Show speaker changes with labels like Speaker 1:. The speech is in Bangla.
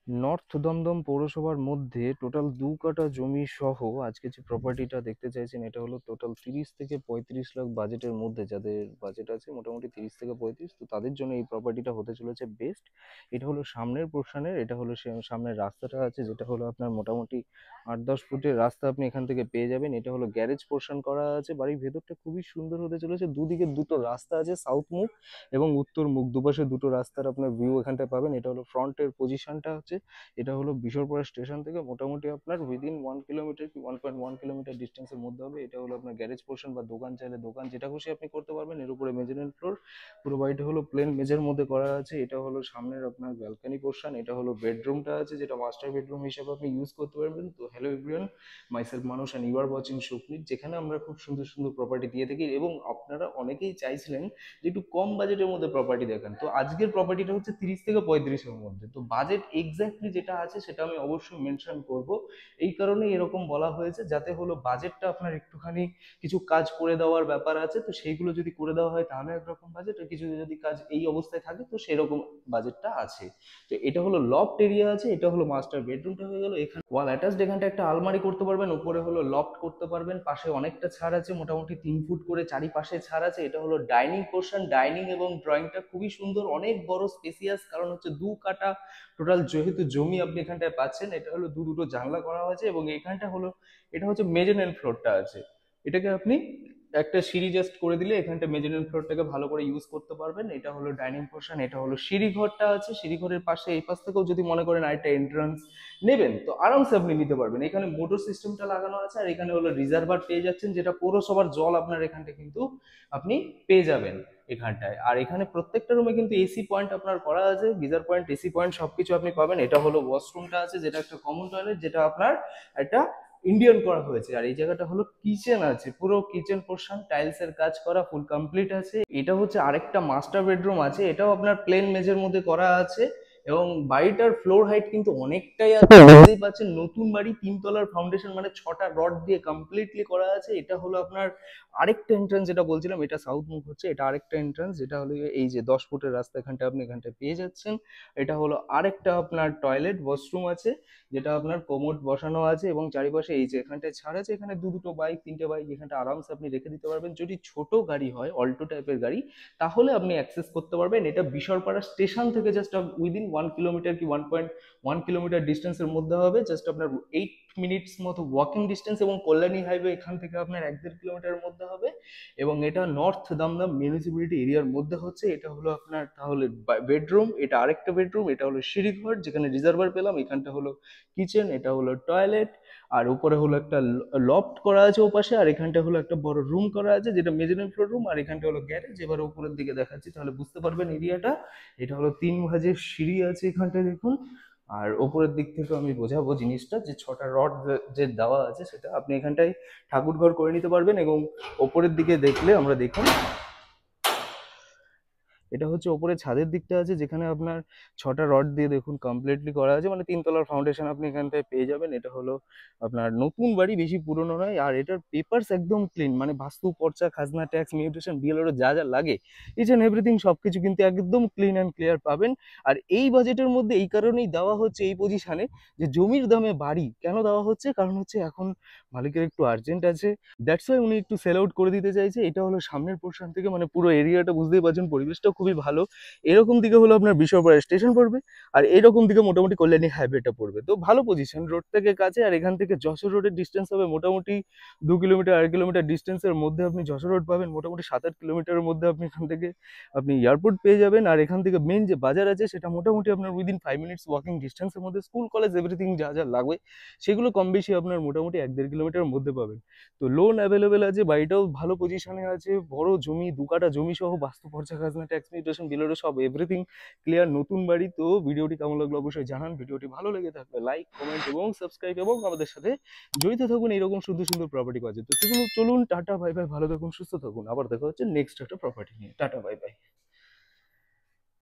Speaker 1: নর্থ দমদম পৌরসভার মধ্যে টোটাল ২ কাঠা জমি সহ আজকে যে প্রপার্টিটা দেখতে চাইছেন, এটা হলো টোটাল ৩০ থেকে ৩৫ লাখ বাজেটের মধ্যে। যাদের বাজেট আছে মোটামুটি ৩০ থেকে ৩৫, তো তাদের জন্য এই প্রপার্টিটা হতে চলেছে বেস্ট। এটা হলো সামনের পোর্শনের, এটা হলো সামনের রাস্তাটা আছে, যেটা হলো আপনার মোটামুটি ৮-১০ ফুটের রাস্তা আপনি এখান থেকে পেয়ে যাবেন। এটা হলো গ্যারেজ পোর্শন করা আছে। বাড়ির ভেতরটা খুবই সুন্দর হতে চলেছে। দুদিকে দুটো রাস্তা আছে, সাউথ মুখ এবং উত্তর মুখ, দুপাশে দুটো রাস্তার আপনার ভিউ এখানটায় পাবেন। এটা হলো ফ্রন্টের পজিশনটা হচ্ছে, এটা হলো বিশরপাড়া স্টেশন থেকে মোটামুটি আপনার উইদিন 1 কিলোমিটার কি 1.1 কিলোমিটার ডিস্টেন্সের মধ্যে হবে। এটা হলো আপনার গ্যারেজ পোর্শন বা দোকান, চাইলে দোকান যেটা খুশি আপনি করতে পারবেন। এর উপরে মেজারেন ফ্লোর, পুরো বাড়িটা হলো প্লেন মেজের মধ্যে করা আছে। এটা হলো সামনের আপনার ব্যালকনি পোর্শন। এটা হলো বেডরুমটা আছে, যেটা মাস্টার বেডরুম হিসেবে আপনি ইউজ করতে পারবেন। তো হ্যালো এভরিওয়ান, মাইসেলফ মানুষ অ্যান্ড ইউ আর ওয়াচিং সুকনিট, যেখানে আমরা খুব সুন্দর সুন্দর প্রপার্টি দিয়ে থাকি এবং আপনারা অনেকেই চাইছিলেন যে একটু কম বাজেটের মধ্যে প্রপার্টি দেখান। তো আজকের প্রপার্টিটা হচ্ছে 30 থেকে 35-এর মধ্যে। তো বাজেট এক্স্যাক্টলি যেটা আছে সেটা আমি অবশ্যই মেনশন করব। এই কারণেই এরকম বলা হয়েছে, যাতে হলো বাজেটটা আপনার একটুখানি কিছু কাজ করে দেওয়ার ব্যাপার আছে, তো সেইগুলো যদি করে দেওয়া হয় তাহলে একরকম বাজেট, আর কিছু যদি কাজ এই অবস্থায় থাকে তো সেরকম বাজেটটা আছে। তো এটা হলো লফট এরিয়া আছে, এটা হলো মাস্টার বেডরুমটা হয়ে গেল। এখানে ওয়াল অ্যাটাচড, এখানটা একটা আলমারি করতে পারবেন, উপরে হলো লফট করতে পারবেন, পাশে অনেকটা ছাড় আছে, মোটামুটি 3 ফুট করে চারিপাশে ছাড় আছে। এটা হলো ডাইনিং পোর্শন। ডাইনিং এবং ড্রয়িংটা খুবই সুন্দর, অনেক বড় স্পেসিয়াস, কারণ হচ্ছে 2 কাঠা টোটাল যেহেতু জমি আপনি এখানটায় পাচ্ছেন। এটা হলো দুটো জানলা করা হয়েছে এবং এখানটা হলো, এটা হচ্ছে মেজেনিয়ান ফ্লোরটা আছে। এটাকে আপনি একটা সিঁড়ি জাস্ট করে দিলে এখানটা মেজেনিয়ান ফ্লোরটাকে ভালো করে ইউজ করতে পারবেন। এটা হলো ডাইনিং পোর্শন। এটা হলো সিঁড়ি ঘরটা আছে, সিঁড়ি ঘরের পাশে এই পাশ থেকেও যদি মনে করেন আরেকটা এন্ট্রান্স নেবেন তো আরামসে আপনি নিতে পারবেন। এখানে মোটর সিস্টেমটা লাগানো আছে, আর এখানে হলো রিজার্ভার পেয়ে যাচ্ছেন, যেটা পৌরসভার জল আপনার এখানটা কিন্তু আপনি পেয়ে যাবেন এখানটায়। আর এখানে প্রত্যেকটা রুমে কিন্তু এসি পয়েন্ট আপনার করা আছে, গিজার পয়েন্ট, এসি পয়েন্ট সবকিছু আপনি পাবেন। এটা হলো ওয়াশরুমটা আছে, যেটা একটা কমন টয়লেট, যেটা আপনার একটা ইন্ডিয়ান করা হয়েছে। আর এই জায়গাটা হলো কিচেন আছে, পুরো কিচেন পোর্শন টাইলস এর কাজ করা ফুল কমপ্লিট আছে। এটা হচ্ছে আরেকটা মাস্টার বেডরুম আছে, এটাও আপনার প্লেন মেজের মধ্যে করা আছে এবং বাড়িটার ফ্লোর হাইট কিন্তু অনেকটাই আছে। বুঝতেই পারছেন নতুন বাড়ি, 3 তলার ফাউন্ডেশন, মানে 6টা রড দিয়ে কমপ্লিটলি করা আছে। এটা হলো আপনার আরেকটা এন্ট্রান্স, যেটা বলছিলাম এটা সাউথ মুখ হচ্ছে, এটা আরেকটা এন্ট্রান্স, যেটা হলো এই যে 10 ফুটের রাস্তা এখানটা আপনি এখানটা পেয়ে যাচ্ছেন। এটা হলো আরেকটা আপনার টয়লেট ওয়াশরুম আছে, যেটা আপনার কোমোড বসানো আছে এবং চারিপাশে এই যে এখানটায় ছাড় আছে। এখানে দুটো বাইক, 3টে বাইক এখানটা আরামসে আপনি রেখে দিতে পারবেন। যদি ছোট গাড়ি হয়, অল্টো টাইপের গাড়ি, তাহলে আপনি অ্যাক্সেস করতে পারবেন। এটা বিশরপাড়া স্টেশন থেকে জাস্ট উইদিন 1 কিলোমিটার কি 1.1 কিলোমিটার ডিস্টেন্সের মধ্যে হবে। জাস্ট আপনার 8 মিনিটস মতো ওয়াকিং ডিস্টেন্স, এবং কল্যাণী হাইওয়ে এখান থেকে আপনার 1-1.5 কিলোমিটারের মধ্যে হবে। এবং এটা নর্থ দমদম মিউনিসিপ্যালিটি এরিয়ার মধ্যে হচ্ছে। এটা হলো আপনার তাহলে বেডরুম, এটা আরেকটা বেডরুম, এটা হলো সিঁড়িঘর যেখানে রিজার্ভার পেলাম, এখানটা হলো কিচেন, এটা হলো টয়লেট, আর উপরে হলো একটা লফট করা আছে ওপাশে, আর এখানটা হলো একটা বড় রুম করা আছে, যেটা মেজারিং ফ্লোর রুম, আর এখানটা হলো গ্যারেজ। এবার উপরের দিকে দেখাচ্ছি তাহলে বুঝতে পারবেন এরিয়াটা। এটা হলো 3 ভাঁজের সিঁড়ি আছে এখানটায় দেখুন। আর ওপরের দিক থেকে আমি বোঝাবো জিনিসটা, যে 6টা রড যে দেওয়া আছে সেটা আপনি এখানটায় ঠাকুর ঘর করে নিতে পারবেন। এবং ওপরের দিকে দেখলে আমরা দেখুন, এটা হচ্ছে ওপরে ছাদের দিকটা আছে, যেখানে আপনার 6টা রড দিয়ে দেখুন কমপ্লিটলি করা আছে, মানে 3 তলার ফাউন্ডেশন আপনি এখানটায় পেয়ে যাবেন। এটা হলো আপনার নতুন বাড়ি, বেশি পুরনো নয়। আর এটার পেপারস একদম ক্লিন, মানে বাস্তু পর্চা, খাজনা, ট্যাক্স, মিউটেশন, বিএলআর যা যা লাগে ইচ অ্যান্ড এভরিথিং সবকিছু কিন্তু একদম ক্লিন অ্যান্ড ক্লিয়ার পাবেন। আর এই বাজেটের মধ্যে এই কারণেই দেওয়া হচ্ছে এই পজিশনে, যে জমির দামে বাড়ি কেন দেওয়া হচ্ছে, কারণ হচ্ছে এখন মালিকের একটু আর্জেন্ট আছে, দ্যাটস ওয়াই উনি একটু সেল আউট করে দিতে চাইছে। এটা হলো সামনের পোর্শন থেকে, মানে পুরো এরিয়াটা বুঝতেই পারছেন, পরিবেশটা খুবই ভালো। এরকম দিকে হলো আপনার বিশ্বরপাড়া স্টেশন পড়বে, আর এরকম দিকে মোটামুটি কল্যাণী হাইওয়েটা পড়বে। তো ভালো পজিশন, রোড থেকে কাছে। আর এখান থেকে যশোর রোডের ডিস্টেন্স হবে মোটামুটি 2 কিলোমিটার, 2.5 কিলোমিটার ডিস্টেন্সের মধ্যে আপনি যশোর রোড পাবেন। মোটামুটি 7-8 কিলোমিটারের মধ্যে আপনি এখান থেকে আপনি এয়ারপোর্ট পেয়ে যাবেন। আর এখান থেকে মেন যে বাজার আছে সেটা মোটামুটি আপনার উইদিন 5 মিনিটস ওয়াকিং ডিস্টেন্সের মধ্যে। স্কুল, কলেজ, এভরিথিং যা যা লাগবে সেগুলো কম বেশি আপনার মোটামুটি 1-1.5 কিলোমিটারের মধ্যে পাবেন। তো লোন অ্যাভেলেবেল আছে, বাড়িটাও ভালো পজিশনে আছে, বড় জমি, 2 কাঠা জমি সহ, বাস্তু পর্চা, খাজনা, ট্যাক্স, মিউটেশন, বিলেরও সব এভরিথিং ক্লিয়ার, নতুন বাড়ি। তো ভিডিওটি কেমন লাগলো অবশ্যই জানান। ভিডিওটি ভালো লেগে থাকলে লাইক, কমেন্ট এবং সাবস্ক্রাইব, এবং আমাদের সাথে জড়িত থাকুন এইরকম সুন্দর সুন্দর প্রপার্টি বাজে। তো চলুন টাটা বাই বাই, ভালো থাকুন, সুস্থ থাকুন, আবার দেখা হচ্ছে নেক্সট একটা প্রপার্টি নিয়ে। Tata bye bye.